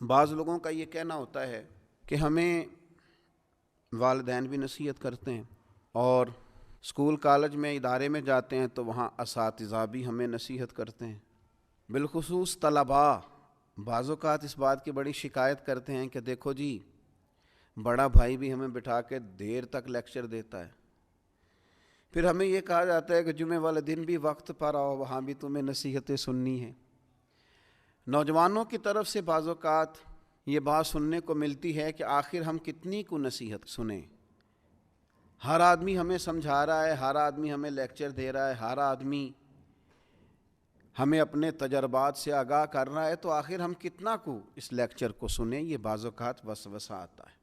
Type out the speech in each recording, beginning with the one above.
بعض لوگوں کا یہ کہنا ہوتا ہے کہ ہمیں والدین بھی نصیحت کرتے ہیں، اور اسکول کالج میں ادارے میں جاتے ہیں تو وہاں اساتذہ بھی ہمیں نصیحت کرتے ہیں، بالخصوص طلباء بعض اوقات اس بات کی بڑی شکایت کرتے ہیں کہ دیکھو جی، بڑا بھائی بھی ہمیں بٹھا کے دیر تک لیکچر دیتا ہے، پھر ہمیں یہ کہا جاتا ہے کہ جمعے والے دن بھی وقت پر آؤ، وہاں بھی تمہیں نصیحتیں سننی ہیں۔ نوجوانوں کی طرف سے بعض اوقات یہ بات سننے کو ملتی ہے کہ آخر ہم کتنی کو نصیحت سنیں، ہر آدمی ہمیں سمجھا رہا ہے، ہر آدمی ہمیں لیکچر دے رہا ہے، ہر آدمی ہمیں اپنے تجربات سے آگاہ کر رہا ہے، تو آخر ہم کتنا کو اس لیکچر کو سنیں، یہ بعض اوقات وسوسہ آتا ہے۔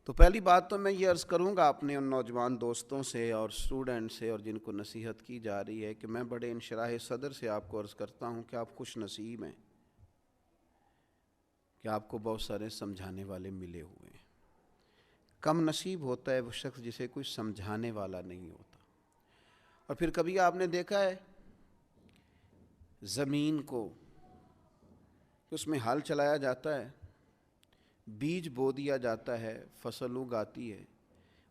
تو پہلی بات تو میں یہ عرض کروں گا اپنے ان نوجوان دوستوں سے اور اسٹوڈنٹ سے اور جن کو نصیحت کی جا رہی ہے کہ میں بڑے انشراح صدر سے آپ کو عرض کرتا ہوں کہ آپ خوش نصیب ہیں کہ آپ کو بہت سارے سمجھانے والے ملے ہوئے ہیں۔ کم نصیب ہوتا ہے وہ شخص جسے کوئی سمجھانے والا نہیں ہوتا۔ اور پھر کبھی آپ نے دیکھا ہے زمین کو اس میں ہل چلایا جاتا ہے، بیج بو دیا جاتا ہے، فصل اگاتی ہے،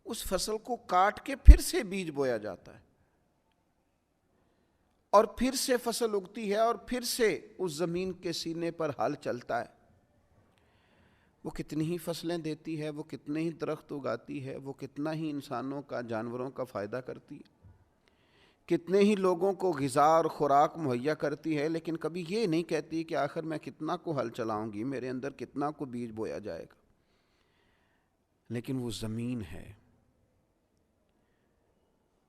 اس فصل کو کاٹ کے پھر سے بیج بویا جاتا ہے اور پھر سے فصل اگتی ہے اور پھر سے اس زمین کے سینے پر ہل چلتا ہے۔ وہ کتنی ہی فصلیں دیتی ہے، وہ کتنے ہی درخت اگاتی ہے، وہ کتنا ہی انسانوں کا، جانوروں کا فائدہ کرتی ہے، کتنے ہی لوگوں کو غذا اور خوراک مہیا کرتی ہے، لیکن کبھی یہ نہیں کہتی کہ آخر میں کتنا کو ہل چلاؤں گی، میرے اندر کتنا کو بیج بویا جائے گا۔ لیکن وہ زمین ہے،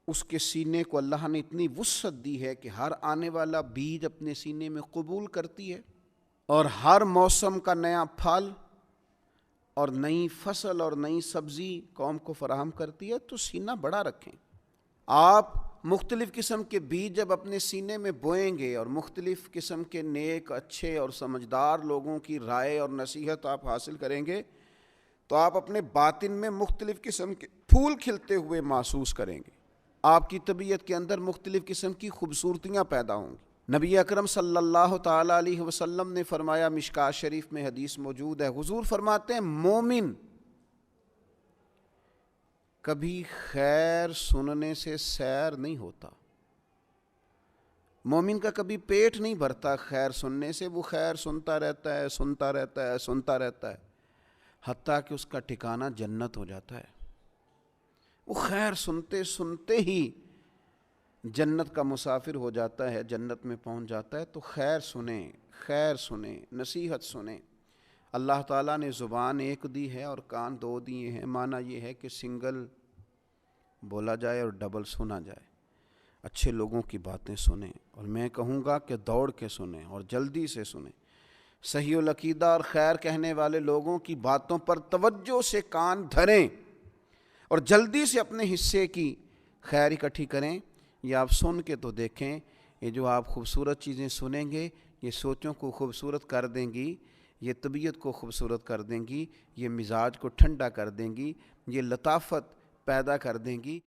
اس کے سینے کو اللہ نے اتنی وسعت دی ہے کہ ہر آنے والا بیج اپنے سینے میں قبول کرتی ہے، اور ہر موسم کا نیا پھل اور نئی فصل اور نئی سبزی قوم کو فراہم کرتی ہے۔ تو سینہ بڑا رکھیں۔ آپ مختلف قسم کے بیج جب اپنے سینے میں بوئیں گے اور مختلف قسم کے نیک، اچھے اور سمجھدار لوگوں کی رائے اور نصیحت آپ حاصل کریں گے تو آپ اپنے باطن میں مختلف قسم کے پھول کھلتے ہوئے محسوس کریں گے، آپ کی طبیعت کے اندر مختلف قسم کی خوبصورتیاں پیدا ہوں گی۔ نبی اکرم صلی اللہ تعالیٰ علیہ وسلم نے فرمایا، مشکوٰۃ شریف میں حدیث موجود ہے، حضور فرماتے ہیں مومن کبھی خیر سننے سے سیر نہیں ہوتا، مومن کا کبھی پیٹ نہیں بھرتا خیر سننے سے، وہ خیر سنتا رہتا ہے، سنتا رہتا ہے، سنتا رہتا ہے، حتیٰ کہ اس کا ٹھکانہ جنت ہو جاتا ہے۔ وہ خیر سنتے سنتے ہی جنت کا مسافر ہو جاتا ہے، جنت میں پہنچ جاتا ہے۔ تو خیر سنیں، خیر سنیں، نصیحت سنیں۔ اللہ تعالیٰ نے زبان ایک دی ہے اور کان دو دیے ہیں، معنی یہ ہے کہ سنگل بولا جائے اور ڈبل سنا جائے۔ اچھے لوگوں کی باتیں سنیں، اور میں کہوں گا کہ دوڑ کے سنیں اور جلدی سے سنیں۔ صحیح العقیدہ اور خیر کہنے والے لوگوں کی باتوں پر توجہ سے کان دھریں اور جلدی سے اپنے حصے کی خیر اکٹھی کریں۔ یہ آپ سن کے تو دیکھیں، یہ جو آپ خوبصورت چیزیں سنیں گے یہ سوچوں کو خوبصورت کر دیں گی، یہ طبیعت کو خوبصورت کر دیں گی، یہ مزاج کو ٹھنڈا کر دیں گی، یہ لطافت پیدا کر دیں گی۔